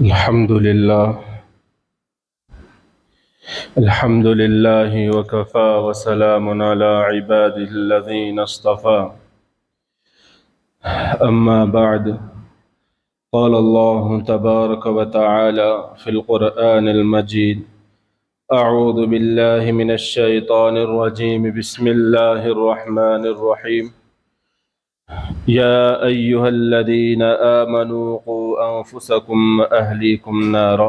الحمد لله وكفى وسلام على عباده الذين اصطفى. أما بعد، قال الله تبارك وتعالى في القرآن المجيد: أعوذ بالله من الشيطان الرجيم، بسم الله الرحمن الرحيم. يا أيها الذين آمنوا قوا أنفسكم وأهليكم نارا.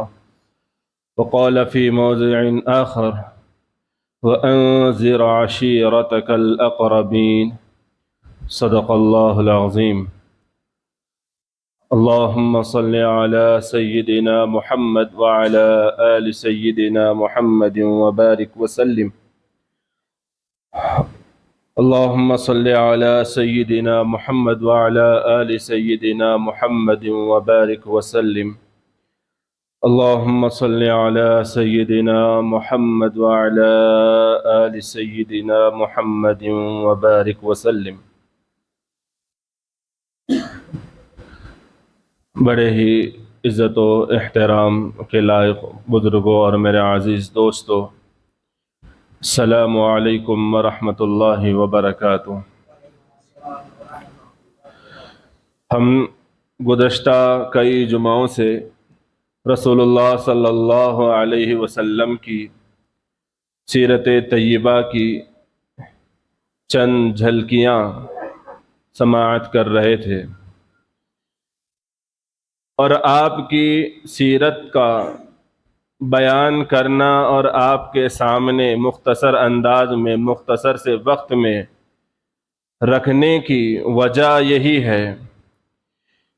وقال في موضع آخر: وأنذر عشيرتك الأقربين. صدق الله العظيم. اللهم صل على سيدنا محمد وعلى آل سيدنا محمد وبارك وسلم. اللهم صل على سيدنا محمد وعلى آل سيدنا محمد وبارك وسلم. اللهم صل على سيدنا محمد وعلى آل سيدنا محمد وبارك وسلم. بڑے ہی عزت و احترام کے لائق بزرگوں اور میرے عزیز دوستوں، السلام علیکم ورحمۃ اللہ وبرکاتہ۔ ہم گزشتہ کئی جمعوں سے رسول اللہ صلی اللہ علیہ وسلم کی سیرت طیبہ کی چند جھلکیاں سماعت کر رہے تھے، اور آپ کی سیرت کا بیان کرنا اور آپ کے سامنے مختصر انداز میں مختصر سے وقت میں رکھنے کی وجہ یہی ہے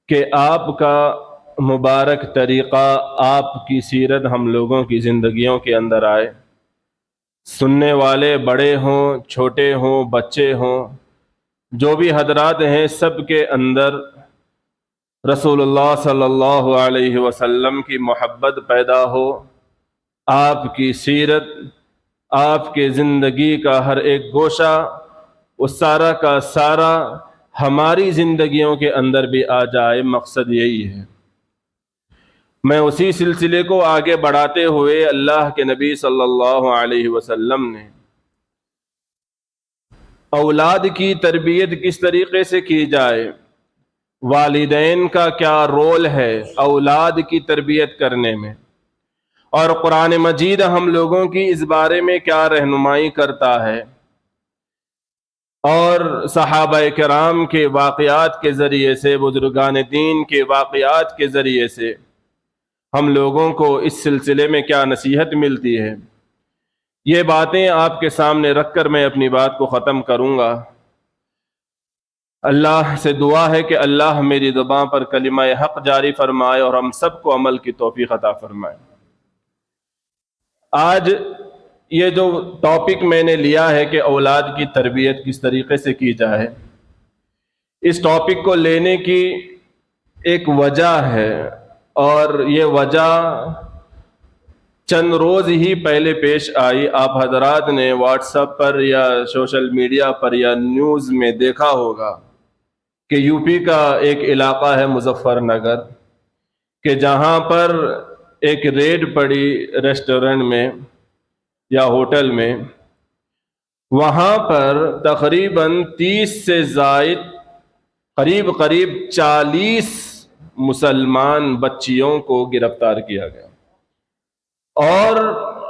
کہ آپ کا مبارک طریقہ، آپ کی سیرت ہم لوگوں کی زندگیوں کے اندر آئے، سننے والے بڑے ہوں، چھوٹے ہوں، بچے ہوں، جو بھی حضرات ہیں، سب کے اندر رسول اللہ صلی اللہ علیہ وسلم کی محبت پیدا ہو، آپ کی سیرت، آپ کے زندگی کا ہر ایک گوشہ، وہ سارا کا سارا ہماری زندگیوں کے اندر بھی آ جائے، مقصد یہی ہے۔ میں اسی سلسلے کو آگے بڑھاتے ہوئے اللہ کے نبی صلی اللہ علیہ وسلم نے اولاد کی تربیت کس طریقے سے کی جائے، والدین کا کیا رول ہے اولاد کی تربیت کرنے میں، اور قرآن مجید ہم لوگوں کی اس بارے میں کیا رہنمائی کرتا ہے، اور صحابہ کرام کے واقعات کے ذریعے سے، بزرگان دین کے واقعات کے ذریعے سے ہم لوگوں کو اس سلسلے میں کیا نصیحت ملتی ہے، یہ باتیں آپ کے سامنے رکھ کر میں اپنی بات کو ختم کروں گا۔ اللہ سے دعا ہے کہ اللہ میری زبان پر کلمہ حق جاری فرمائے اور ہم سب کو عمل کی توفیق عطا فرمائے۔ آج یہ جو ٹاپک میں نے لیا ہے کہ اولاد کی تربیت کس طریقے سے کی جائے، اس ٹاپک کو لینے کی ایک وجہ ہے، اور یہ وجہ چند روز ہی پہلے پیش آئی۔ آپ حضرات نے واٹس ایپ پر یا سوشل میڈیا پر یا نیوز میں دیکھا ہوگا کہ یو پی کا ایک علاقہ ہے مظفر نگر، کہ جہاں پر ایک ریڈ پڑی ریسٹورنٹ میں یا ہوٹل میں، وہاں پر تقریباً 30 سے زائد، قریب 40 مسلمان بچیوں کو گرفتار کیا گیا، اور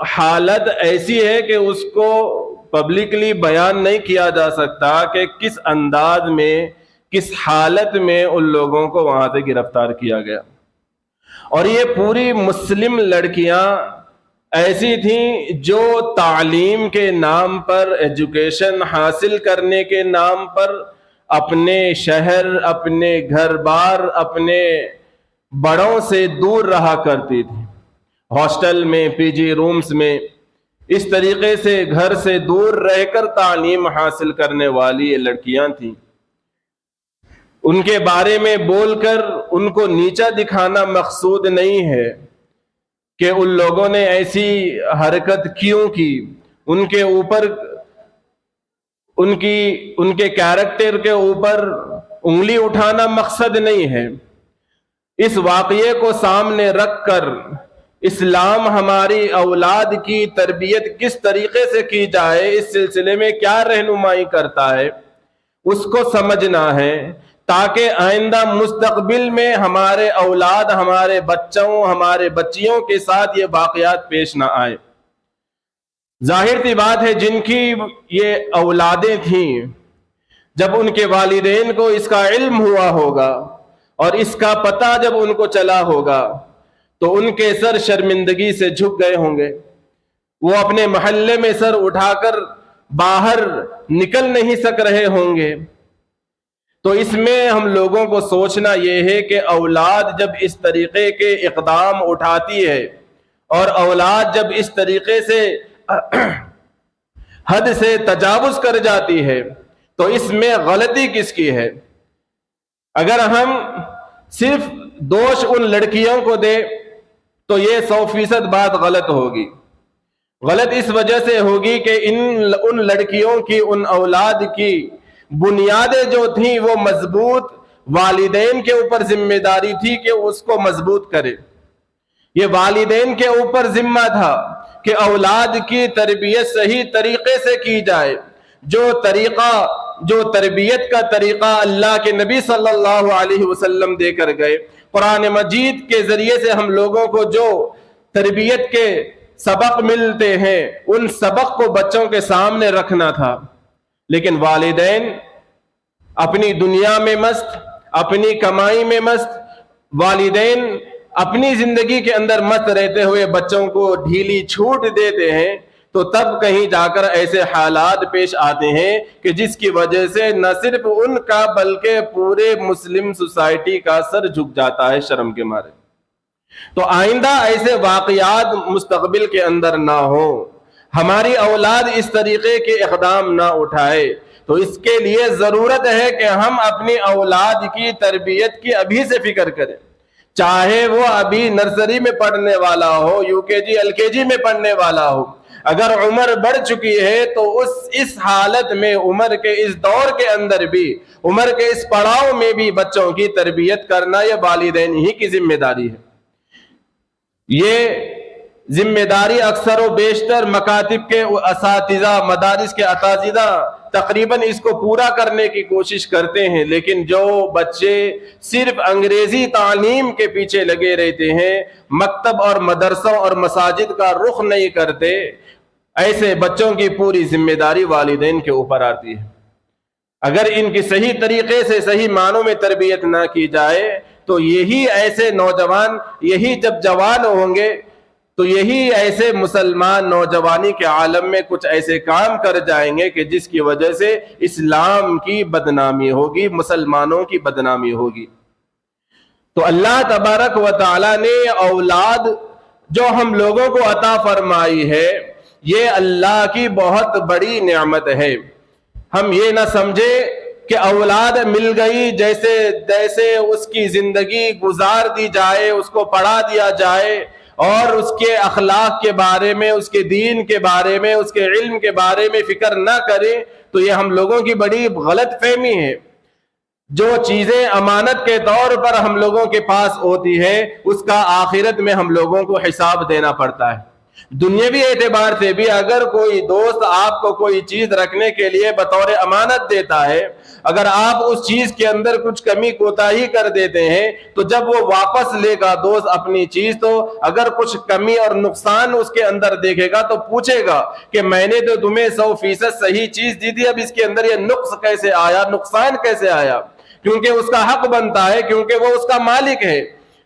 حالت ایسی ہے کہ اس کو پبلکلی بیان نہیں کیا جا سکتا کہ کس انداز میں، کس حالت میں ان لوگوں کو وہاں سے گرفتار کیا گیا۔ اور یہ پوری مسلم لڑکیاں ایسی تھیں جو تعلیم کے نام پر، ایجوکیشن حاصل کرنے کے نام پر اپنے شہر، اپنے گھر بار، اپنے بڑوں سے دور رہا کرتی تھی، ہاسٹل میں، پی جی رومز میں، اس طریقے سے گھر سے دور رہ کر تعلیم حاصل کرنے والی یہ لڑکیاں تھیں۔ ان کے بارے میں بول کر ان کو نیچا دکھانا مقصود نہیں ہے کہ ان لوگوں نے ایسی حرکت کیوں کی، ان کے اوپر، ان کے کیریکٹر کے اوپر انگلی اٹھانا مقصد نہیں ہے۔ اس واقعے کو سامنے رکھ کر اسلام ہماری اولاد کی تربیت کس طریقے سے کی جائے اس سلسلے میں کیا رہنمائی کرتا ہے اس کو سمجھنا ہے، تاکہ آئندہ مستقبل میں ہمارے اولاد، ہمارے بچوں، ہمارے بچیوں کے ساتھ یہ واقعات پیش نہ آئے۔ ظاہر سی بات ہے جن کی یہ اولادیں تھیں، جب ان کے والدین کو اس کا علم ہوا ہوگا اور اس کا پتہ جب ان کو چلا ہوگا تو ان کے سر شرمندگی سے جھک گئے ہوں گے، وہ اپنے محلے میں سر اٹھا کر باہر نکل نہیں سک رہے ہوں گے۔ تو اس میں ہم لوگوں کو سوچنا یہ ہے کہ اولاد جب اس طریقے کے اقدام اٹھاتی ہے اور اولاد جب اس طریقے سے حد سے تجاوز کر جاتی ہے تو اس میں غلطی کس کی ہے؟ اگر ہم صرف دوش ان لڑکیوں کو دیں تو یہ 100% بات غلط ہوگی۔ غلط اس وجہ سے ہوگی کہ ان لڑکیوں کی، ان اولاد کی بنیادیں جو تھیں وہ مضبوط، والدین کے اوپر ذمہ داری تھی کہ اس کو مضبوط کرے۔ یہ والدین کے اوپر ذمہ تھا کہ اولاد کی تربیت صحیح طریقے سے کی جائے، جو تربیت کا طریقہ اللہ کے نبی صلی اللہ علیہ وسلم دے کر گئے۔ قرآن مجید کے ذریعے سے ہم لوگوں کو جو تربیت کے سبق ملتے ہیں ان سبق کو بچوں کے سامنے رکھنا تھا، لیکن والدین اپنی دنیا میں مست، اپنی کمائی میں مست، والدین اپنی زندگی کے اندر مست رہتے ہوئے بچوں کو ڈھیلی چھوٹ دیتے ہیں، تو تب کہیں جا کر ایسے حالات پیش آتے ہیں کہ جس کی وجہ سے نہ صرف ان کا بلکہ پورے مسلم سوسائٹی کا سر جھک جاتا ہے شرم کے مارے۔ تو آئندہ ایسے واقعات مستقبل کے اندر نہ ہو، ہماری اولاد اس طریقے کے اقدام نہ اٹھائے، تو اس کے لیے ضرورت ہے کہ ہم اپنی اولاد کی تربیت کی ابھی سے فکر کریں، چاہے وہ ابھی نرسری میں پڑھنے والا ہو، یو کے جی ایل کے جی میں پڑھنے والا ہو۔ اگر عمر بڑھ چکی ہے تو اس حالت میں، عمر کے اس دور کے اندر بھی، عمر کے اس پڑاؤ میں بھی بچوں کی تربیت کرنا یہ والدین ہی کی ذمہ داری ہے۔ یہ ذمہ داری اکثر و بیشتر مکاتب کے اساتذہ، مدارس کے اساتذہ تقریباً اس کو پورا کرنے کی کوشش کرتے ہیں، لیکن جو بچے صرف انگریزی تعلیم کے پیچھے لگے رہتے ہیں، مکتب اور مدرسوں اور مساجد کا رخ نہیں کرتے، ایسے بچوں کی پوری ذمہ داری والدین کے اوپر آتی ہے۔ اگر ان کی صحیح طریقے سے، صحیح معنوں میں تربیت نہ کی جائے تو یہی ایسے نوجوان، یہی جب جوان ہوں گے تو یہی ایسے مسلمان نوجوانی کے عالم میں کچھ ایسے کام کر جائیں گے کہ جس کی وجہ سے اسلام کی بدنامی ہوگی، مسلمانوں کی بدنامی ہوگی۔ تو اللہ تبارک و تعالیٰ نے اولاد جو ہم لوگوں کو عطا فرمائی ہے، یہ اللہ کی بہت بڑی نعمت ہے۔ ہم یہ نہ سمجھے کہ اولاد مل گئی جیسے اس کی زندگی گزار دی جائے، اس کو پڑھا دیا جائے اور اس کے اخلاق کے بارے میں، اس کے دین کے بارے میں، اس کے علم کے بارے میں فکر نہ کریں، تو یہ ہم لوگوں کی بڑی غلط فہمی ہے۔ جو چیزیں امانت کے طور پر ہم لوگوں کے پاس ہوتی ہے اس کا آخرت میں ہم لوگوں کو حساب دینا پڑتا ہے۔ دنیاوی اعتبار سے بھی اگر کوئی دوست آپ کو کوئی چیز رکھنے کے لیے بطور امانت دیتا ہے، اگر آپ اس چیز کے اندر کچھ کمی کوتاہی کر دیتے ہیں تو جب وہ واپس لے گا دوست اپنی چیز، تو اگر کچھ کمی اور نقصان اس کے اندر دیکھے گا تو پوچھے گا کہ میں نے تو تمہیں 100% صحیح چیز دی تھی، اب اس کے اندر یہ نقص کیسے آیا، نقصان کیسے آیا؟ کیونکہ اس کا حق بنتا ہے، کیونکہ وہ اس کا مالک ہے۔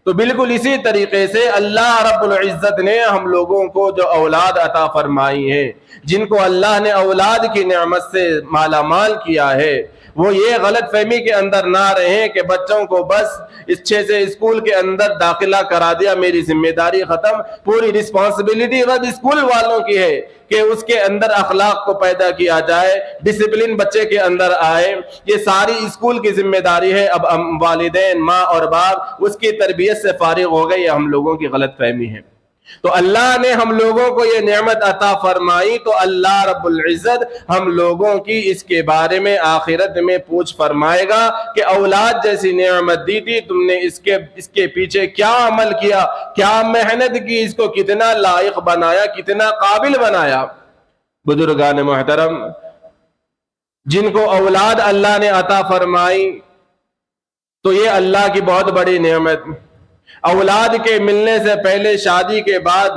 تو بالکل اسی طریقے سے اللہ رب العزت نے ہم لوگوں کو جو اولاد عطا فرمائی ہے، جن کو اللہ نے اولاد کی نعمت سے مالا مال کیا ہے، وہ یہ غلط فہمی کے اندر نہ رہیں کہ بچوں کو بس اچھے سے اسکول کے اندر داخلہ کرا دیا، میری ذمہ داری ختم، پوری رسپانسبلٹی اب اسکول والوں کی ہے کہ اس کے اندر اخلاق کو پیدا کیا جائے، ڈسپلن بچے کے اندر آئے، یہ ساری اسکول کی ذمہ داری ہے۔ اب والدین، ماں اور باپ اس کی تربیت سے فارغ ہو گئے، یہ ہم لوگوں کی غلط فہمی ہے۔ تو اللہ نے ہم لوگوں کو یہ نعمت عطا فرمائی تو اللہ رب العزت ہم لوگوں کی اس کے بارے میں آخرت میں پوچھ فرمائے گا کہ اولاد جیسی نعمت دی تھی تم نے اس کے پیچھے کیا عمل کیا، کیا محنت کی، اس کو کتنا لائق بنایا، کتنا قابل بنایا۔ بزرگان محترم، جن کو اولاد اللہ نے عطا فرمائی تو یہ اللہ کی بہت بڑی نعمت۔ اولاد کے ملنے سے پہلے، شادی کے بعد،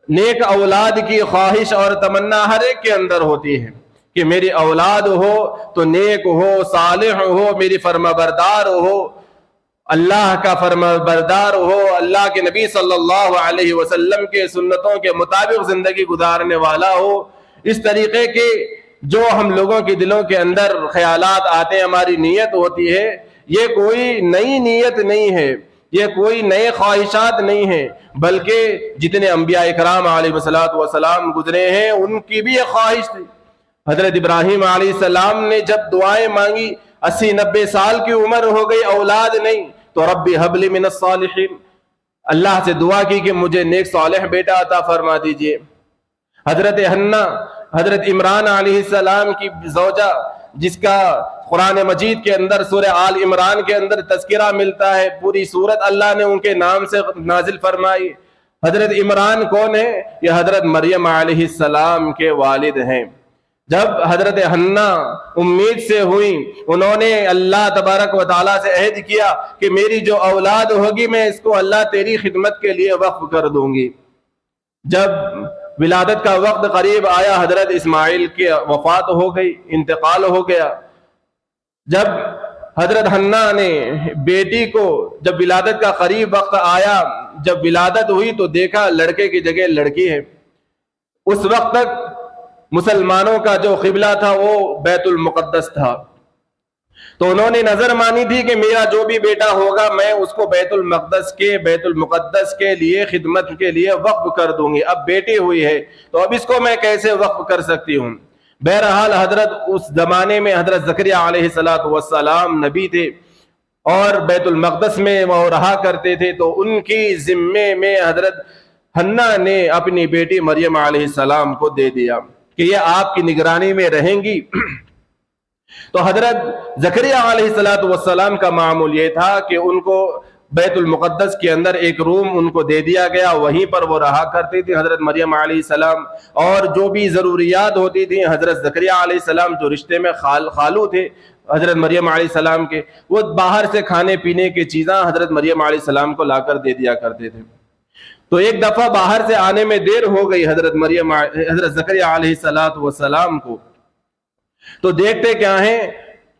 نیک اولاد کی خواہش اور تمنا ہر ایک کے اندر ہوتی ہے کہ میری اولاد ہو تو نیک ہو، صالح ہو، میری فرما بردار ہو، اللہ کا فرما بردار ہو، اللہ کے نبی صلی اللہ علیہ وسلم کے سنتوں کے مطابق زندگی گزارنے والا ہو۔ اس طریقے کے جو ہم لوگوں کے دلوں کے اندر خیالات آتے ہیں، ہماری نیت ہوتی ہے، یہ کوئی نئی نیت نہیں ہے، یہ کوئی نئے خواہشات نہیں ہیں، بلکہ جتنے انبیاء اکرام علیہ السلام گزرے ہیں ان کی بھی یہ خواہش تھی۔ حضرت ابراہیم علیہ السلام نے جب دعائیں مانگی، 80-90 سال کی عمر ہو گئی، اولاد نہیں، تو ربی حب لی من الصالحین، اللہ سے دعا کی کہ مجھے نیک صالح بیٹا عطا فرما دیجئے۔ حضرت حنا، حضرت عمران علیہ السلام کی زوجہ، جس کا قرآن مجید کے اندر سورہ آل عمران کے اندر تذکرہ ملتا ہے، پوری سورت اللہ نے ان کے نام سے نازل فرمائی۔ حضرت عمران کون ہے؟ یہ حضرت مریم علیہ السلام کے والد ہیں۔ جب حضرت حنا امید سے ہوئیں، انہوں نے اللہ تبارک و تعالیٰ سے عہد کیا کہ میری جو اولاد ہوگی میں اس کو اللہ تیری خدمت کے لیے وقف کر دوں گی۔ جب ولادت کا وقت قریب آیا، حضرت اسماعیل کی وفات ہو گئی، انتقال ہو گیا۔ جب حضرت حنا نے بیٹی کو، جب ولادت کا قریب وقت آیا، جب ولادت ہوئی تو دیکھا لڑکے کی جگہ لڑکی ہے۔ اس وقت تک مسلمانوں کا جو قبلہ تھا وہ بیت المقدس تھا، تو انہوں نے نظر مانی تھی کہ میرا جو بھی بیٹا ہوگا میں اس کو بیت المقدس کے لیے خدمت کے لیے وقف کر دوں گی۔ اب بیٹی ہوئی ہے تو اب اس کو میں کیسے وقف کر سکتی ہوں؟ بہرحال حضرت اس زمانے میں حضرت زکریا علیہ السلام نبی تھے اور بیت المقدس میں وہ رہا کرتے تھے، تو ان کی ذمے میں حضرت حنا نے اپنی بیٹی مریم علیہ السلام کو دے دیا کہ یہ آپ کی نگرانی میں رہیں گی۔ تو حضرت زکریا علیہ السلام کا معمول یہ تھا کہ ان کو بیت المقدس کے اندر ایک روم ان کو دے دیا گیا، وہیں پر وہ رہا کرتی تھی حضرت مریم علیہ السلام، اور جو بھی ضروریات ہوتی تھیں حضرت زکریا علیہ السلام جو رشتے میں خالو تھے حضرت مریم علیہ السلام کے، وہ باہر سے کھانے پینے کی چیزاں حضرت مریم علیہ السلام کو لا کر دے دیا کرتے تھے۔ تو ایک دفعہ باہر سے آنے میں دیر ہو گئی حضرت زکریا علیہ السلام کو، تو دیکھتے کیا ہیں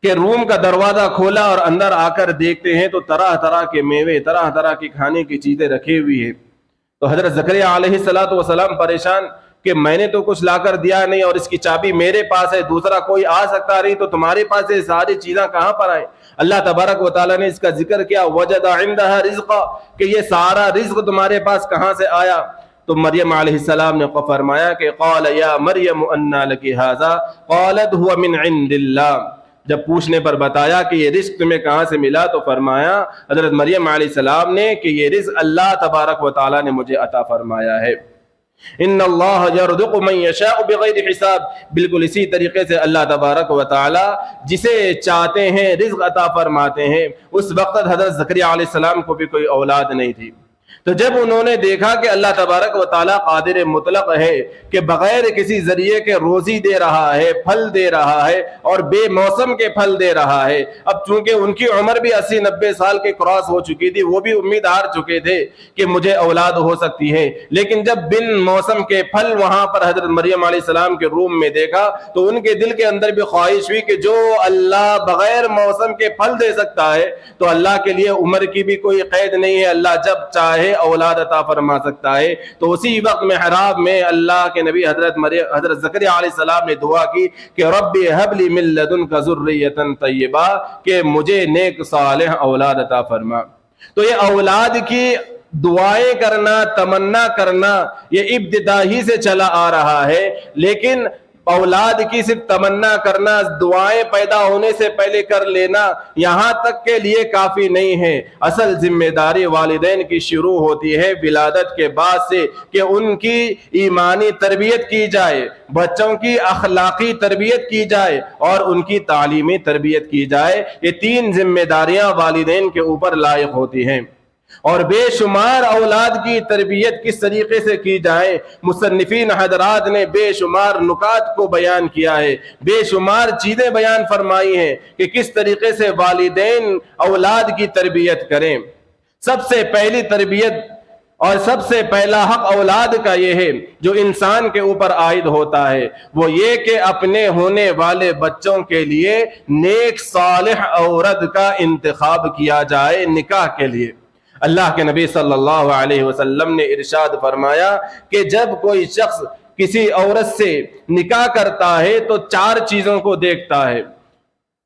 کہ روم کا دروازہ کھولا اور اندر آ کر دیکھتے ہیں تو طرح طرح کے میوے، طرح طرح کی کھانے کی چیزیں رکھی ہوئی ہیں۔ تو حضرت زکریا علیہ السلام پریشان کہ میں نے تو کچھ لا کر دیا نہیں اور اس کی چابی میرے پاس ہے، دوسرا کوئی آ سکتا نہیں، تو تمہارے پاس یہ ساری چیزیں کہاں پر آئیں؟ اللہ تبارک و تعالیٰ نے اس کا ذکر کیا، وجد عندها رزقا، کہ یہ سارا رزق تمہارے پاس کہاں سے آیا؟ تو مریم علیہ السلام نے فرمایا کہ قال یا مریم انا لکی ھذا قالت هو من عند اللہ۔ جب پوچھنے پر بتایا کہ یہ رزق تمہیں کہاں سے ملا تو فرمایا حضرت مریم علیہ السلام نے کہ یہ رزق اللہ تبارک و تعالیٰ نے مجھے عطا فرمایا ہے۔ ان اللہ یرزق من یشاء بغیر حساب، بالکل اسی طریقے سے اللہ تبارک و تعالی جسے چاہتے ہیں رزق عطا فرماتے ہیں۔ اس وقت حضرت زکریا علیہ السلام کو بھی کوئی اولاد نہیں تھی، تو جب انہوں نے دیکھا کہ اللہ تبارک و تعالیٰ قادر مطلق ہے کہ بغیر کسی ذریعے کے روزی دے رہا ہے، پھل دے رہا ہے اور بے موسم کے پھل دے رہا ہے۔ اب چونکہ ان کی عمر بھی 80-90 سال کے کراس ہو چکی تھی، وہ بھی امید ہار چکے تھے کہ مجھے اولاد ہو سکتی ہے، لیکن جب بن موسم کے پھل وہاں پر حضرت مریم علیہ السلام کے روم میں دیکھا تو ان کے دل کے اندر بھی خواہش ہوئی کہ جو اللہ بغیر موسم کے پھل دے سکتا ہے تو اللہ کے لیے عمر کی بھی کوئی قید نہیں ہے، اللہ جب چاہے اولاد عطا فرما سکتا ہے۔ تو اسی وقت محراب میں اللہ کے نبی حضرت زکریا علیہ السلام نے دعا کی کہ رب ہب لی من لدنک ذریۃ طیبہ، کہ مجھے نیک صالح اولاد عطا فرما۔ تو یہ اولاد کی دعائیں کرنا، تمنا کرنا، یہ ابتدا ہی سے چلا آ رہا ہے، لیکن اولاد کی صرف تمنا کرنا، دعائیں پیدا ہونے سے پہلے کر لینا یہاں تک کے لیے کافی نہیں ہے۔ اصل ذمہ داری والدین کی شروع ہوتی ہے ولادت کے بعد سے، کہ ان کی ایمانی تربیت کی جائے، بچوں کی اخلاقی تربیت کی جائے اور ان کی تعلیمی تربیت کی جائے۔ یہ تین ذمہ داریاں والدین کے اوپر لائق ہوتی ہیں۔ اور بے شمار اولاد کی تربیت کس طریقے سے کی جائے، مصنفین حضرات نے بے شمار نکات کو بیان کیا ہے، بے شمار چیزیں بیان فرمائی ہیں کہ کس طریقے سے والدین اولاد کی تربیت کریں۔ سب سے پہلی تربیت اور سب سے پہلا حق اولاد کا یہ ہے جو انسان کے اوپر عائد ہوتا ہے، وہ یہ کہ اپنے ہونے والے بچوں کے لیے نیک صالح عورت کا انتخاب کیا جائے نکاح کے لیے۔ اللہ کے نبی صلی اللہ علیہ وسلم نے ارشاد فرمایا کہ جب کوئی شخص کسی عورت سے نکاح کرتا ہے تو چار چیزوں کو دیکھتا ہے۔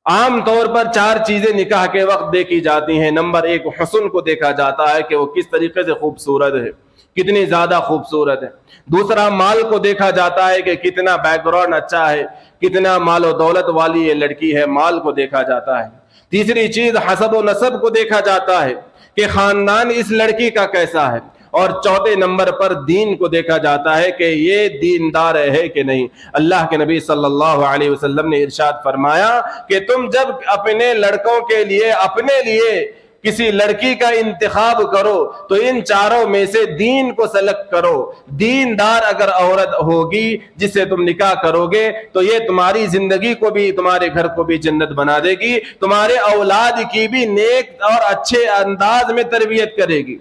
عام طور پر چار چیزیں نکاح کے وقت دیکھی جاتی ہیں۔ نمبر ایک، حسن کو دیکھا جاتا ہے کہ وہ کس طریقے سے خوبصورت ہے، کتنی زیادہ خوبصورت ہے۔ دوسرا، مال کو دیکھا جاتا ہے کہ کتنا بیک گراؤنڈ اچھا ہے، کتنا مال و دولت والی یہ لڑکی ہے، مال کو دیکھا جاتا ہے۔ تیسری چیز، حسب و نسب کو دیکھا جاتا ہے کہ خاندان اس لڑکی کا کیسا ہے۔ اور چوتھے نمبر پر دین کو دیکھا جاتا ہے کہ یہ دیندار ہے کہ نہیں۔ اللہ کے نبی صلی اللہ علیہ وسلم نے ارشاد فرمایا کہ تم جب اپنے لڑکوں کے لیے، اپنے لیے کسی لڑکی کا انتخاب کرو تو ان چاروں میں سے دین کو سلیکٹ کرو۔ دیندار اگر عورت ہوگی جس سے تم نکاح کرو گے تو یہ تمہاری زندگی کو بھی، تمہارے گھر کو بھی جنت بنا دے گی، تمہارے اولاد کی بھی نیک اور اچھے انداز میں تربیت کرے گی۔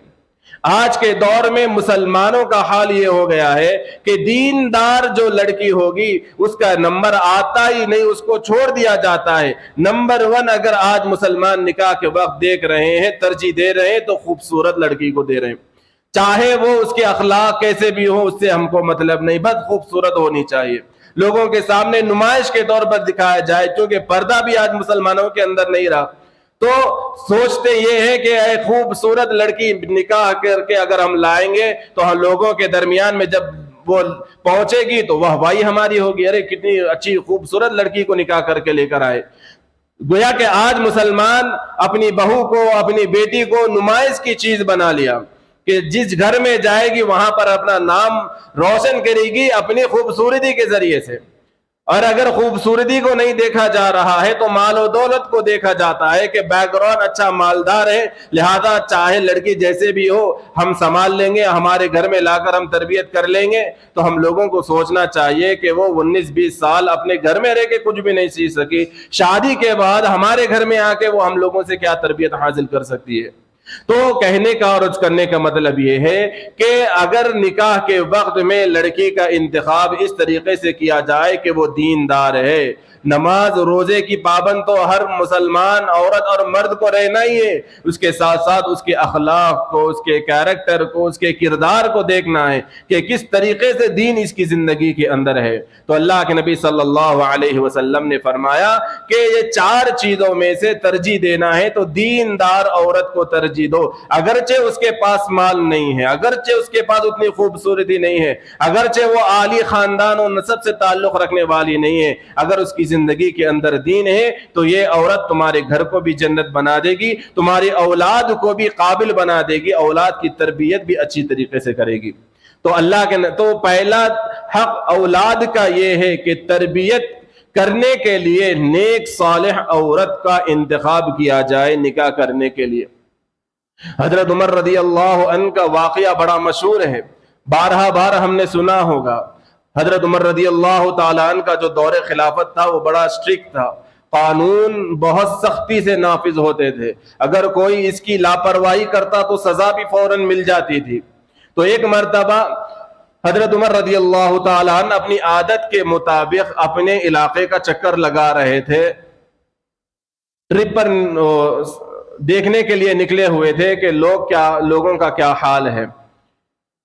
آج کے دور میں مسلمانوں کا حال یہ ہو گیا ہے کہ دیندار جو لڑکی ہوگی اس کا نمبر آتا ہی نہیں، اس کو چھوڑ دیا جاتا ہے۔ نمبر 1 اگر آج مسلمان نکاح کے وقت دیکھ رہے ہیں، ترجیح دے رہے ہیں تو خوبصورت لڑکی کو دے رہے ہیں، چاہے وہ اس کے اخلاق کیسے بھی ہو، اس سے ہم کو مطلب نہیں، بس خوبصورت ہونی چاہیے، لوگوں کے سامنے نمائش کے طور پر دکھایا جائے، کیونکہ پردہ بھی آج مسلمانوں کے اندر نہیں رہا۔ تو سوچتے یہ ہے کہ اے خوبصورت لڑکی نکاح کر کے اگر ہم لائیں گے تو ہم لوگوں کے درمیان میں جب وہ پہنچے گی تو واہ واہی ہماری ہوگی، ارے کتنی اچھی خوبصورت لڑکی کو نکاح کر کے لے کر آئے۔ گویا کہ آج مسلمان اپنی بہو کو، اپنی بیٹی کو نمائش کی چیز بنا لیا کہ جس گھر میں جائے گی وہاں پر اپنا نام روشن کرے گی اپنی خوبصورتی کے ذریعے سے۔ اور اگر خوبصورتی کو نہیں دیکھا جا رہا ہے تو مال و دولت کو دیکھا جاتا ہے کہ بیک گراؤنڈ اچھا مالدار ہے، لہذا چاہے لڑکی جیسے بھی ہو ہم سنبھال لیں گے، ہمارے گھر میں لا کر ہم تربیت کر لیں گے۔ تو ہم لوگوں کو سوچنا چاہیے کہ وہ 19-20 سال اپنے گھر میں رہ کے کچھ بھی نہیں سیکھ سکی، شادی کے بعد ہمارے گھر میں آ کے وہ ہم لوگوں سے کیا تربیت حاصل کر سکتی ہے۔ تو کہنے کا اور عرض کرنے کا مطلب یہ ہے کہ اگر نکاح کے وقت میں لڑکی کا انتخاب اس طریقے سے کیا جائے کہ وہ دیندار ہے، نماز روزے کی پابند تو ہر مسلمان عورت اور مرد کو رہنا ہی ہے، اس کے ساتھ ساتھ اس کے اخلاق کو، اس کے کیریکٹر کو، اس کے کردار کو دیکھنا ہے کہ کس طریقے سے دین اس کی زندگی کے اندر ہے۔ تو اللہ کے نبی صلی اللہ علیہ وسلم نے فرمایا کہ یہ 4 چیزوں میں سے ترجیح دینا ہے تو دیندار عورت کو ترجیح دو، اگرچہ اس کے پاس مال نہیں ہے، اگرچہ اس کے پاس اتنی خوبصورتی نہیں ہے، اگرچہ وہ عالی خاندان و نسب سے تعلق رکھنے والی نہیں ہے، اگر اس کی زندگی کے اندر دین ہے تو یہ عورت تمہارے گھر کو بھی جنت بنا دے گی، تمہاری اولاد کو بھی قابل بنا دے گی، اولاد کی تربیت بھی اچھی طریقے سے کرے گی۔ تو اللہ کے تو پہلا حق اولاد کا یہ ہے کہ تربیت کرنے کے لیے نیک صالح عورت کا انتخاب کیا جائے نکاح کرنے کے لیے۔ حضرت عمر رضی اللہ عنہ کا واقعہ بڑا مشہور ہے، بارہا بار ہم نے سنا ہوگا۔ حضرت عمر رضی اللہ تعالیٰ عنہ کا جو دور خلافت تھا وہ بڑا اسٹرکٹ تھا، قانون بہت سختی سے نافذ ہوتے تھے، اگر کوئی اس کی لاپرواہی کرتا تو سزا بھی فوراً مل جاتی تھی۔ تو ایک مرتبہ حضرت عمر رضی اللہ تعالیٰ عنہ اپنی عادت کے مطابق اپنے علاقے کا چکر لگا رہے تھے، ٹرپ پر دیکھنے کے لیے نکلے ہوئے تھے کہ لوگوں کا کیا حال ہے۔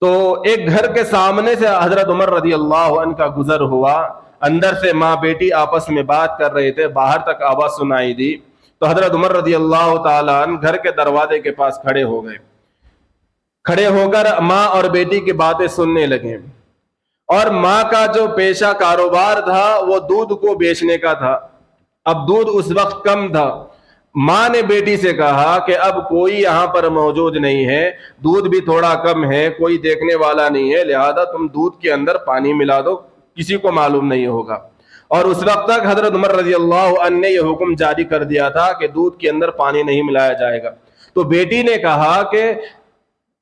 تو ایک گھر کے سامنے سے حضرت عمر رضی اللہ عنہ کا گزر ہوا، اندر سے ماں بیٹی آپس میں بات کر رہے تھے، باہر تک آواز سنائی دی، تو حضرت عمر رضی اللہ تعالیٰ عنہ گھر کے دروازے کے پاس کھڑے ہو گئے، کھڑے ہو کر ماں اور بیٹی کی باتیں سننے لگے۔ اور ماں کا جو پیشہ کاروبار تھا وہ دودھ کو بیچنے کا تھا. اب دودھ اس وقت کم تھا. ماں نے بیٹی سے کہا کہ اب کوئی یہاں پر موجود نہیں ہے, دودھ بھی تھوڑا کم ہے, کوئی دیکھنے والا نہیں ہے, لہذا تم دودھ کے اندر پانی ملا دو, کسی کو معلوم نہیں ہوگا. اور اس وقت تک حضرت عمر رضی اللہ عنہ نے یہ حکم جاری کر دیا تھا کہ دودھ کے اندر پانی نہیں ملایا جائے گا. تو بیٹی نے کہا کہ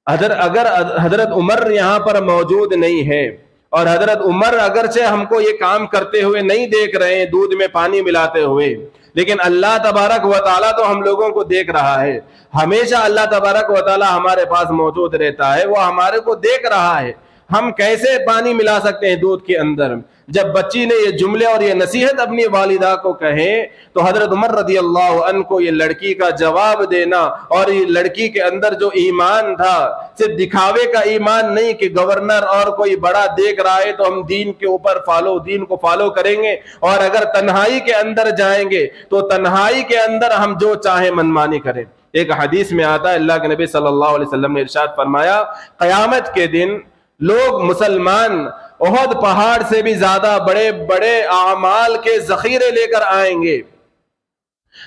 اگر حضرت عمر یہاں پر موجود نہیں ہے اور حضرت عمر اگرچہ ہم کو یہ کام کرتے ہوئے نہیں دیکھ رہے ہیں دودھ میں پانی ملاتے ہوئے, لیکن اللہ تبارک و تعالیٰ تو ہم لوگوں کو دیکھ رہا ہے. ہمیشہ اللہ تبارک و تعالیٰ ہمارے پاس موجود رہتا ہے, وہ ہمارے کو دیکھ رہا ہے, ہم کیسے پانی ملا سکتے ہیں دودھ کے اندر. جب بچی نے یہ جملے اور یہ نصیحت اپنی والدہ کو کہے تو حضرت عمر رضی اللہ عنہ کو یہ لڑکی کا جواب دینا اور یہ لڑکی کے اندر جو ایمان تھا, صرف دکھاوے کا ایمان نہیں کہ گورنر اور کوئی بڑا دیکھ رہا ہے تو ہم دین کے اوپر دین کو فالو کریں گے, اور اگر تنہائی کے اندر جائیں گے تو تنہائی کے اندر ہم جو چاہیں منمانی کریں. ایک حدیث میں آتا ہے, اللہ کے نبی صلی اللہ علیہ وسلم نے ارشاد فرمایا, قیامت کے دن لوگ مسلمان احد پہاڑ سے بھی زیادہ بڑے بڑے اعمال کے ذخیرے لے کر آئیں گے.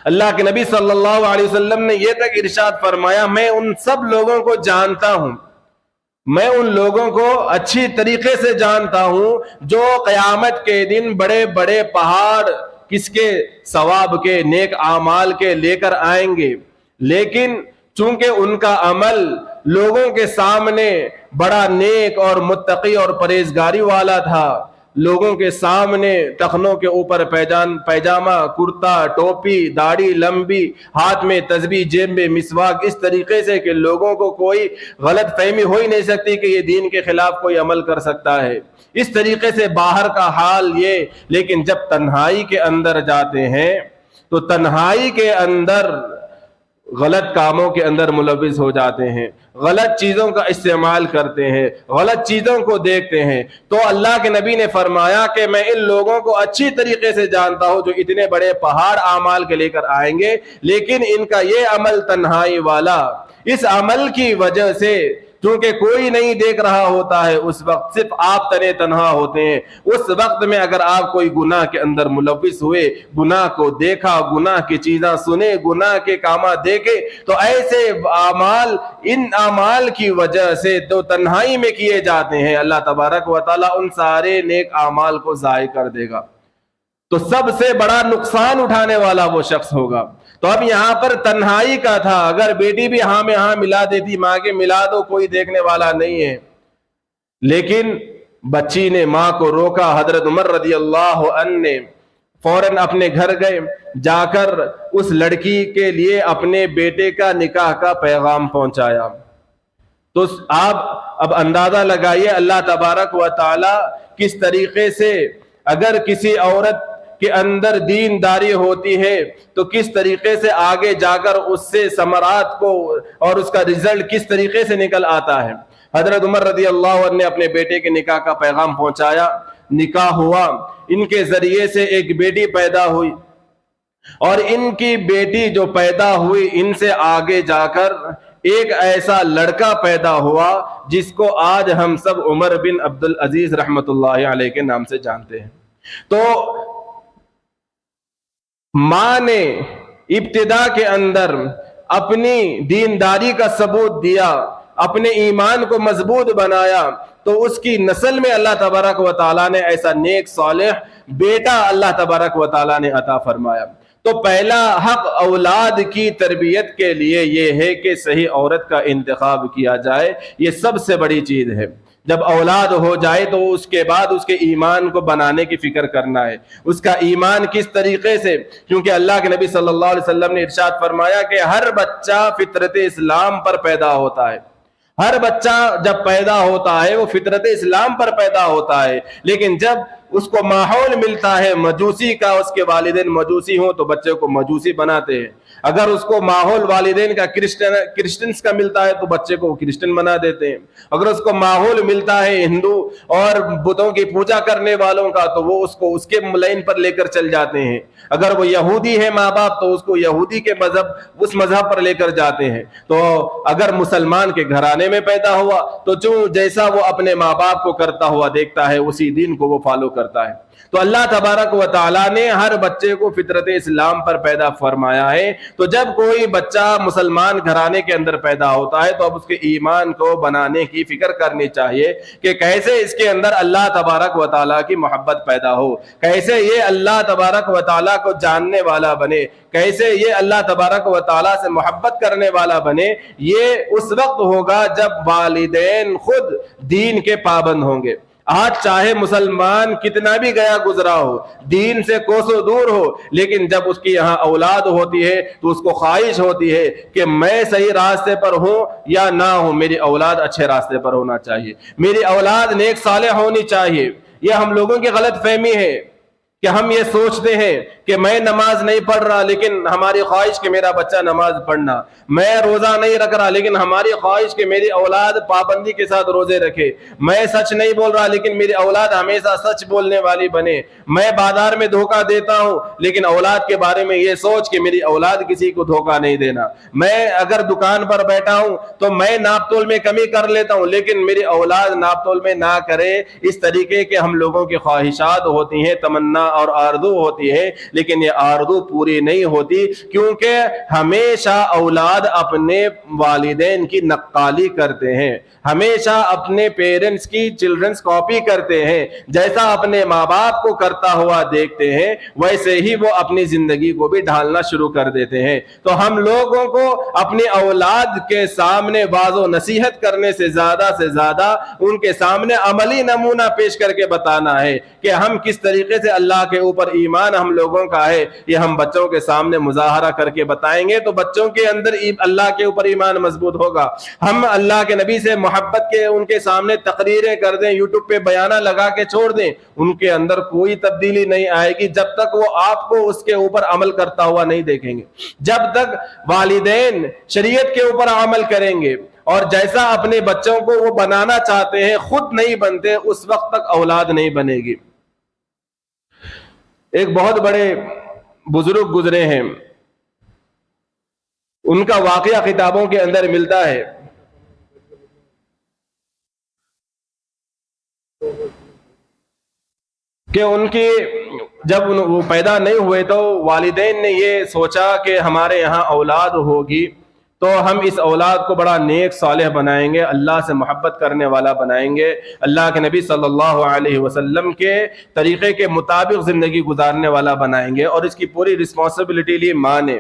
اللہ کے نبی صلی اللہ علیہ وسلم نے یہ تک ارشاد فرمایا, میں ان سب لوگوں کو جانتا ہوں, میں ان لوگوں کو اچھی طریقے سے جانتا ہوں جو قیامت کے دن بڑے بڑے پہاڑ کس کے, ثواب کے, نیک اعمال کے لے کر آئیں گے, لیکن چونکہ ان کا عمل لوگوں کے سامنے بڑا نیک اور متقی اور پرہیزگاری والا تھا, لوگوں کے سامنے ٹخنوں کے اوپر پیجامہ, کرتا, ٹوپی, داڑھی لمبی, ہاتھ میں تسبیح, جیب میں مسواک, اس طریقے سے کہ لوگوں کو کوئی غلط فہمی ہو ہی نہیں سکتی کہ یہ دین کے خلاف کوئی عمل کر سکتا ہے, اس طریقے سے باہر کا حال یہ. لیکن جب تنہائی کے اندر جاتے ہیں تو تنہائی کے اندر غلط کاموں کے اندر ملوث ہو جاتے ہیں, غلط چیزوں کا استعمال کرتے ہیں, غلط چیزوں کو دیکھتے ہیں. تو اللہ کے نبی نے فرمایا کہ میں ان لوگوں کو اچھی طریقے سے جانتا ہوں جو اتنے بڑے پہاڑ اعمال کے لے کر آئیں گے, لیکن ان کا یہ عمل تنہائی والا, اس عمل کی وجہ سے کیونکہ کوئی نہیں دیکھ رہا ہوتا ہے, اس وقت صرف آپ تنہا ہوتے ہیں, اس وقت میں اگر آپ کوئی گناہ کے اندر ملوث ہوئے, گناہ کو دیکھا, گناہ کی چیزاں سنے, گناہ کے کامات دیکھے, تو ایسے اعمال ان اعمال کی وجہ سے تو تنہائی میں کیے جاتے ہیں, اللہ تبارک و تعالیٰ ان سارے نیک اعمال کو ضائع کر دے گا. تو سب سے بڑا نقصان اٹھانے والا وہ شخص ہوگا. تو اب یہاں پر تنہائی کا تھا, اگر بیٹی بھی ہاں میں ہاں ملا دیتی, ماں کے ملا دو, کوئی دیکھنے والا نہیں ہے, لیکن بچی نے ماں کو روکا. حضرت عمر رضی اللہ عنہ نے فوراً اپنے گھر گئے, جا کر اس لڑکی کے لیے اپنے بیٹے کا نکاح کا پیغام پہنچایا. تو آپ اب اندازہ لگائیے اللہ تبارک و تعالی کس طریقے سے, اگر کسی عورت کے اندر دینداری ہوتی ہے تو کس طریقے سے آگے جا کر اس سے ثمرات کو اور اس کا رزلٹ کس طریقے سے نکل آتا ہے. حضرت عمر رضی اللہ عنہ نے اپنے بیٹے کے نکاح کا پیغام پہنچایا, نکاح ہوا, ان کے ذریعے سے ایک بیٹی پیدا ہوئی, اور ان کی بیٹی جو پیدا ہوئی ان سے آگے جا کر ایک ایسا لڑکا پیدا ہوا جس کو آج ہم سب عمر بن عبد العزیز رحمت اللہ علیہ کے نام سے جانتے ہیں. تو ماں نے ابتدا کے اندر اپنی دینداری کا ثبوت دیا, اپنے ایمان کو مضبوط بنایا, تو اس کی نسل میں اللہ تبارک و تعالیٰ نے ایسا نیک صالح بیٹا اللہ تبارک و تعالیٰ نے عطا فرمایا. تو پہلا حق اولاد کی تربیت کے لیے یہ ہے کہ صحیح عورت کا انتخاب کیا جائے, یہ سب سے بڑی چیز ہے. جب اولاد ہو جائے تو اس کے بعد اس کے ایمان کو بنانے کی فکر کرنا ہے, اس کا ایمان کس طریقے سے, کیونکہ اللہ کے نبی صلی اللہ علیہ وسلم نے ارشاد فرمایا کہ ہر بچہ فطرت اسلام پر پیدا ہوتا ہے, ہر بچہ جب پیدا ہوتا ہے وہ فطرت اسلام پر پیدا ہوتا ہے, لیکن جب اس کو ماحول ملتا ہے مجوسی کا, اس کے والدین مجوسی ہوں تو بچے کو مجوسی بناتے ہیں, اگر اس کو ماحول والدین کا کرسچنز کا ملتا ہے تو بچے کو کرسچن بنا دیتے ہیں، اگر اس کو ماحول ملتا ہے ہندو اور بتوں کی پوجا کرنے والوں کا تو وہ اس کو اس کے لائن پر لے کر چل جاتے ہیں، اگر وہ یہودی ہے ماں باپ تو اس کو یہودی کے مذہب اس مذہب پر لے کر جاتے ہیں۔ تو اگر مسلمان کے گھرانے میں پیدا ہوا تو جو جیسا وہ اپنے ماں باپ کو کرتا ہوا دیکھتا ہے اسی دین کو وہ فالو کرتا ہے۔ تو اللہ تبارک و تعالیٰ نے ہر بچے کو فطرت اسلام پر پیدا فرمایا ہے، تو جب کوئی بچہ مسلمان گھرانے کے اندر پیدا ہوتا ہے تو اب اس کے ایمان کو بنانے کی فکر کرنی چاہیے کہ کیسے اس کے اندر اللہ تبارک و تعالیٰ کی محبت پیدا ہو، کیسے یہ اللہ تبارک و تعالیٰ کو جاننے والا بنے، کیسے یہ اللہ تبارک و تعالیٰ سے محبت کرنے والا بنے۔ یہ اس وقت ہوگا جب والدین خود دین کے پابند ہوں گے۔ آج چاہے مسلمان کتنا بھی گیا گزرا ہو، دین سے کوسوں دور ہو، لیکن جب اس کی یہاں اولاد ہوتی ہے تو اس کو خواہش ہوتی ہے کہ میں صحیح راستے پر ہوں یا نہ ہوں، میری اولاد اچھے راستے پر ہونا چاہیے، میری اولاد نیک صالح ہونی چاہیے۔ یہ ہم لوگوں کی غلط فہمی ہے کہ ہم یہ سوچتے ہیں کہ میں نماز نہیں پڑھ رہا لیکن ہماری خواہش کہ میرا بچہ نماز پڑھنا، میں روزہ نہیں رکھ رہا لیکن ہماری خواہش کہ میری اولاد پابندی کے ساتھ روزے رکھے، میں سچ نہیں بول رہا لیکن میری اولاد ہمیشہ سچ بولنے والی بنے، میں بازار میں دھوکہ دیتا ہوں لیکن اولاد کے بارے میں یہ سوچ کہ میری اولاد کسی کو دھوکہ نہیں دینا، میں اگر دکان پر بیٹھا ہوں تو میں ناپ تول میں کمی کر لیتا ہوں لیکن میری اولاد ناپ تول میں نہ کرے۔ اس طریقے کے ہم لوگوں کی خواہشات ہوتی ہیں، تمنا اور آرزو ہوتی ہے، لیکن یہ آرزو پوری نہیں ہوتی، کیونکہ ہمیشہ اولاد اپنے والدین کی نقالی کرتے ہیں، ہمیشہ اپنے پیرنٹس کی چلڈرنس کاپی کرتے ہیں، جیسا اپنے ماں باپ کو کرتا ہوا دیکھتے ہیں ویسے ہی وہ اپنی زندگی کو بھی ڈھالنا شروع کر دیتے ہیں۔ تو ہم لوگوں کو اپنی اولاد کے سامنے واعظ و نصیحت کرنے سے زیادہ ان کے سامنے عملی نمونہ پیش کر کے بتانا ہے کہ ہم کس طریقے سے اللہ کے اوپر ایمان ہم لوگوں کا ہے، یہ ہم بچوں کے سامنے مظاہرہ کر کے بتائیں گے تو بچوں کے اندر اللہ کے اوپر ایمان مضبوط ہوگا۔ ہم اللہ کے نبی سے محبت کے ان کے سامنے تقریریں کر دیں، یوٹیوب پہ بیانہ لگا کے چھوڑ دیں، ان کے اندر کوئی تبدیلی نہیں آئے گی جب تک وہ آپ کو اس کے اوپر عمل کرتا ہوا نہیں دیکھیں گے۔ جب تک والدین شریعت کے اوپر عمل کریں گے اور جیسا اپنے بچوں کو وہ بنانا چاہتے ہیں خود نہیں بنتے، اس وقت تک اولاد نہیں بنے گی۔ ایک بہت بڑے بزرگ گزرے ہیں، ان کا واقعہ کتابوں کے اندر ملتا ہے کہ ان کی جب وہ پیدا نہیں ہوئے تو والدین نے یہ سوچا کہ ہمارے یہاں اولاد ہوگی تو ہم اس اولاد کو بڑا نیک صالح بنائیں گے، اللہ سے محبت کرنے والا بنائیں گے، اللہ کے نبی صلی اللہ علیہ وسلم کے طریقے کے مطابق زندگی گزارنے والا بنائیں گے۔ اور اس کی پوری رسپانسبلٹی لی ماں نے،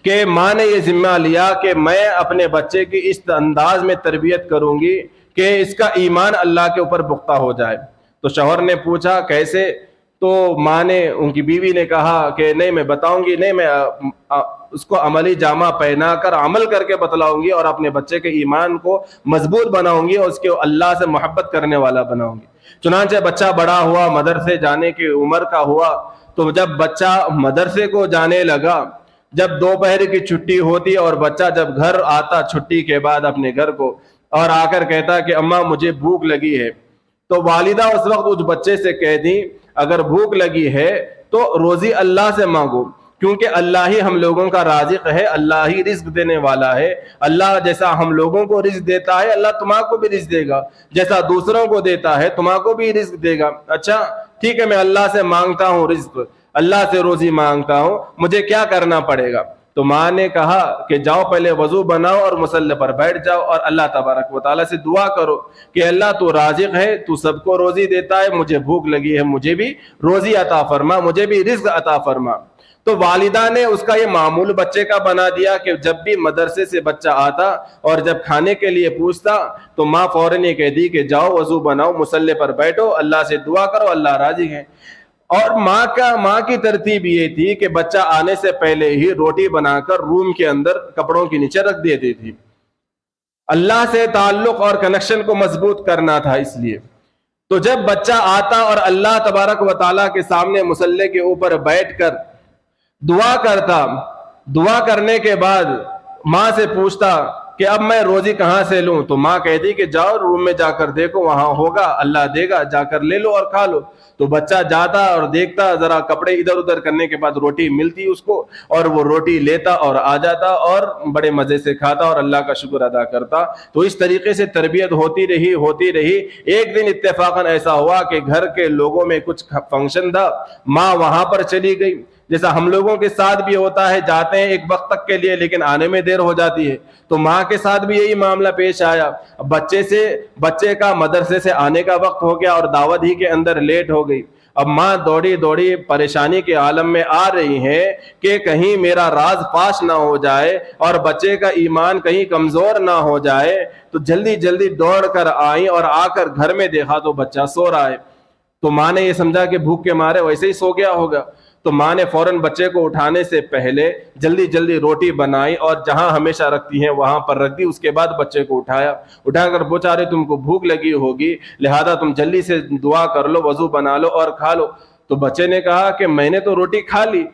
کہ ماں نے یہ ذمہ لیا کہ میں اپنے بچے کی اس انداز میں تربیت کروں گی کہ اس کا ایمان اللہ کے اوپر پختہ ہو جائے۔ تو شوہر نے پوچھا کیسے؟ تو ماں نے، ان کی بیوی نے کہا کہ نہیں میں بتاؤں گی، نہیں میں اس کو عملی جامہ پہنا کر عمل کر کے بتلاؤں گی اور اپنے بچے کے ایمان کو مضبوط بناؤں گی اور اس کے اللہ سے محبت کرنے والا بناؤں گی۔ چنانچہ بچہ بڑا ہوا، مدرسے جانے کی عمر کا ہوا، تو جب بچہ مدرسے کو جانے لگا، جب دوپہر کی چھٹی ہوتی اور بچہ جب گھر آتا چھٹی کے بعد اپنے گھر کو اور آ کر کہتا کہ اماں مجھے بھوک لگی ہے، تو والدہ اس وقت اس بچے سے کہہ دی اگر بھوک لگی ہے تو روزی اللہ سے مانگو، کیونکہ اللہ ہی ہم لوگوں کا رازق ہے، اللہ ہی رزق دینے والا ہے، اللہ جیسا ہم لوگوں کو رزق دیتا ہے اللہ تمہاں کو بھی رزق دے گا، جیسا دوسروں کو دیتا ہے تمہاں کو بھی رزق دے گا۔ اچھا ٹھیک ہے، میں اللہ سے مانگتا ہوں رزق، اللہ سے روزی مانگتا ہوں، مجھے کیا کرنا پڑے گا؟ تو ماں نے کہا کہ جاؤ پہلے وضو بناؤ اور مصلی پر بیٹھ جاؤ اور اللہ تبارک و تعالیٰ سے دعا کرو کہ اللہ تو رازق ہے، تو سب کو روزی دیتا ہے، مجھے بھوک لگی ہے، مجھے بھی روزی عطا فرما، مجھے بھی رزق عطا فرما۔ تو والدہ نے اس کا یہ معمول بچے کا بنا دیا کہ جب بھی مدرسے سے بچہ آتا اور جب کھانے کے لیے پوچھتا تو ماں فوراً یہ کہہ دی کہ جاؤ وضو بناؤ، مصلی پر بیٹھو، اللہ سے دعا کرو، اللہ راضی ہے۔ اور ماں کی ترتیب یہ تھی کہ بچہ آنے سے پہلے ہی روٹی بنا کر روم کے اندر کپڑوں کے نیچے رکھ دیتی تھی۔ اللہ سے تعلق اور کنیکشن کو مضبوط کرنا تھا اس لیے۔ تو جب بچہ آتا اور اللہ تبارک و تعالیٰ کے سامنے مصلی کے اوپر بیٹھ کر دعا کرتا دعا کرنے کے بعد ماں سے پوچھتا کہ اب میں روزی کہاں سے لوں، تو ماں کہتی کہ جاؤ روم میں جا کر دیکھو، وہاں ہوگا، اللہ دے گا، جا کر لے لو اور کھا لو۔ تو بچہ جاتا اور دیکھتا، ذرا کپڑے ادھر ادھر کرنے کے بعد روٹی ملتی اس کو، اور وہ روٹی لیتا اور آ جاتا اور بڑے مزے سے کھاتا اور اللہ کا شکر ادا کرتا۔ تو اس طریقے سے تربیت ہوتی رہی۔ ایک دن اتفاقاً ایسا ہوا کہ گھر کے لوگوں میں کچھ فنکشن تھا، ماں وہاں پر چلی گئی، جیسا ہم لوگوں کے ساتھ بھی ہوتا ہے، جاتے ہیں ایک وقت تک کے لیے لیکن آنے میں دیر ہو جاتی ہے، تو ماں کے ساتھ بھی یہی معاملہ پیش آیا۔ بچے کا مدرسے سے آنے کا وقت ہو گیا اور دعوت ہی کے اندر لیٹ ہو گئی۔ اب ماں دوڑی پریشانی کے عالم میں آ رہی ہے کہ کہیں میرا راز فاش نہ ہو جائے اور بچے کا ایمان کہیں کمزور نہ ہو جائے، تو جلدی دوڑ کر آئی اور آ کر گھر میں دیکھا تو بچہ سو رہا ہے۔ تو ماں نے یہ سمجھا کہ بھوک کے مارے ویسے ہی سو گیا ہوگا، تو ماں نے فوراً بچے کو اٹھانے سے پہلے جلدی روٹی بنائی اور جہاں ہمیشہ رکھتی ہیں وہاں پر رکھ دی۔ اس کے بعد بچے کو اٹھا کر پوچھا، رہے تم کو بھوک لگی ہوگی، لہذا تم جلدی سے دعا کر لو، وضو بنا لو اور کھا لو۔ تو بچے نے کہا کہ میں نے تو روٹی کھا لی۔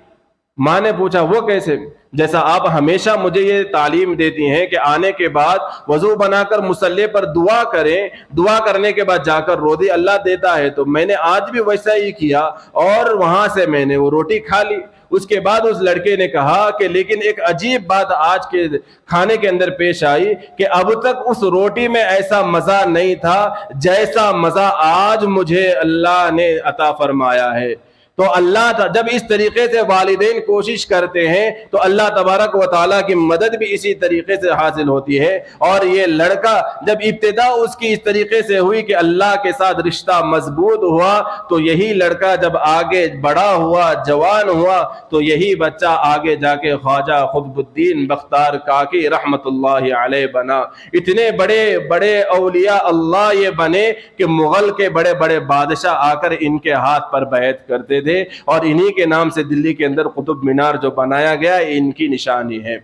ماں نے پوچھا وہ کیسے؟ جیسا آپ ہمیشہ مجھے یہ تعلیم دیتی ہیں کہ آنے کے بعد وضو بنا کر مصلی پر دعا کریں، دعا کرنے کے بعد جا کر روٹی اللہ دیتا ہے، تو میں نے آج بھی ویسا ہی کیا اور وہاں سے میں نے وہ روٹی کھا لی۔ اس کے بعد اس لڑکے نے کہا کہ لیکن ایک عجیب بات آج کے کھانے کے اندر پیش آئی کہ اب تک اس روٹی میں ایسا مزہ نہیں تھا جیسا مزہ آج مجھے اللہ نے عطا فرمایا ہے۔ تو اللہ جب اس طریقے سے والدین کوشش کرتے ہیں تو اللہ تبارک و تعالیٰ کی مدد بھی اسی طریقے سے حاصل ہوتی ہے۔ اور یہ لڑکا جب ابتدا اس کی اس طریقے سے ہوئی کہ اللہ کے ساتھ رشتہ مضبوط ہوا، تو یہی لڑکا جب آگے بڑا ہوا، جوان ہوا، تو یہی بچہ آگے جا کے خواجہ قطب الدین بختیار کاکی رحمت اللہ علیہ بنا۔ اتنے بڑے بڑے اولیاء اللہ یہ بنے کہ مغل کے بڑے بڑے بادشاہ آ کر ان کے ہاتھ پر بیعت کرتے تھے، اور انہی کے نام سے دلی کے اندر قطب مینار جو بنایا گیا ان کی نشانی ہے۔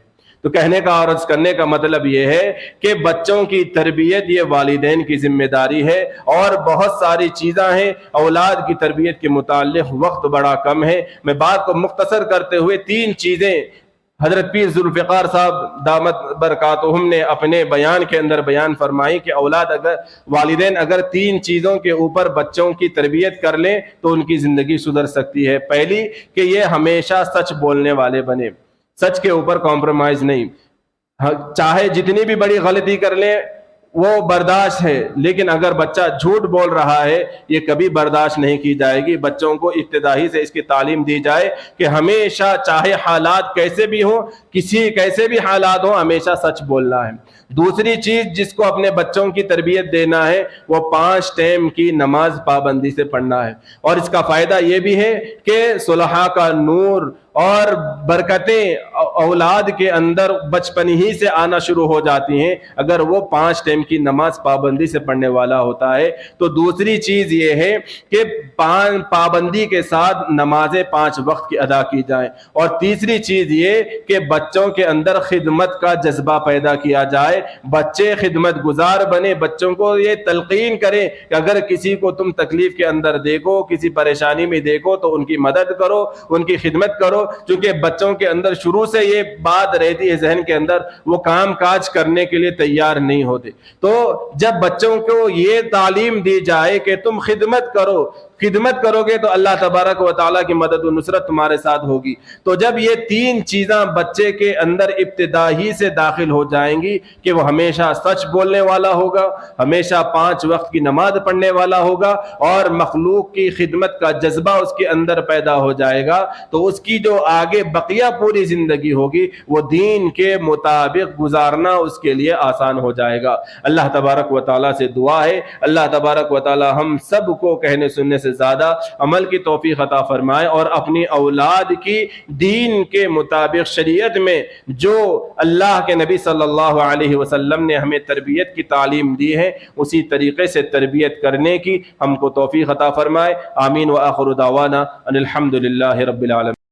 تو کہنے کا اور عرض کرنے کا مطلب یہ ہے کہ بچوں کی تربیت یہ والدین کی ذمہ داری ہے، اور بہت ساری چیزیں ہیں اولاد کی تربیت کے متعلق، وقت بڑا کم ہے، میں بات کو مختصر کرتے ہوئے 3 چیزیں حضرت پیر ذوالفقار صاحب دامت برکاتہم نے اپنے بیان کے اندر بیان فرمائی کہ والدین اگر 3 چیزوں کے اوپر بچوں کی تربیت کر لیں تو ان کی زندگی سدھر سکتی ہے۔ پہلی کہ یہ ہمیشہ سچ بولنے والے بنے، سچ کے اوپر کمپرومائز نہیں، چاہے جتنی بھی بڑی غلطی کر لیں وہ برداشت ہے، لیکن اگر بچہ جھوٹ بول رہا ہے یہ کبھی برداشت نہیں کی جائے گی۔ بچوں کو ابتدائی سے اس کی تعلیم دی جائے کہ ہمیشہ چاہے حالات کیسے بھی ہوں، کیسے بھی حالات ہوں، ہمیشہ سچ بولنا ہے۔ دوسری چیز جس کو اپنے بچوں کی تربیت دینا ہے وہ 5 ٹائم کی نماز پابندی سے پڑھنا ہے، اور اس کا فائدہ یہ بھی ہے کہ صلحاء کا نور اور برکتیں اولاد کے اندر بچپن ہی سے آنا شروع ہو جاتی ہیں اگر وہ 5 ٹائم کی نماز پابندی سے پڑھنے والا ہوتا ہے۔ تو دوسری چیز یہ ہے کہ پابندی کے ساتھ نمازیں 5 وقت کی ادا کی جائیں، اور تیسری چیز یہ کہ بچوں کے اندر خدمت کا جذبہ پیدا کیا جائے، بچے خدمت گزار بنے، بچوں کو یہ تلقین کریں کہ اگر کسی کو تم تکلیف کے اندر دیکھو، کسی پریشانی میں دیکھو تو ان کی مدد کرو، ان کی خدمت کرو، چونکہ بچوں کے اندر شروع سے یہ بات رہتی ہے ذہن کے اندر، وہ کام کاج کرنے کے لیے تیار نہیں ہوتے۔ تو جب بچوں کو یہ تعلیم دی جائے کہ تم خدمت کرو گے تو اللہ تبارک و تعالیٰ کی مدد و نصرت تمہارے ساتھ ہوگی۔ تو جب یہ 3 چیزاں بچے کے اندر ابتدا ہی سے داخل ہو جائیں گی کہ وہ ہمیشہ سچ بولنے والا ہوگا، ہمیشہ 5 وقت کی نماز پڑھنے والا ہوگا، اور مخلوق کی خدمت کا جذبہ اس کے اندر پیدا ہو جائے گا، تو اس کی جو آگے بقیہ پوری زندگی ہوگی وہ دین کے مطابق گزارنا اس کے لیے آسان ہو جائے گا۔ اللہ تبارک و تعالیٰ سے دعا ہے اللہ تبارک و تعالیٰ ہم سب کو کہنے سننے سے زیادہ عمل کی توفیق عطا فرمائے، اور اپنی اولاد کی دین کے مطابق شریعت میں جو اللہ کے نبی صلی اللہ علیہ وسلم نے ہمیں تربیت کی تعلیم دی ہے اسی طریقے سے تربیت کرنے کی ہم کو توفیق عطا فرمائے۔ آمین، وآخر دعوانا ان الحمد للہ رب العالمین۔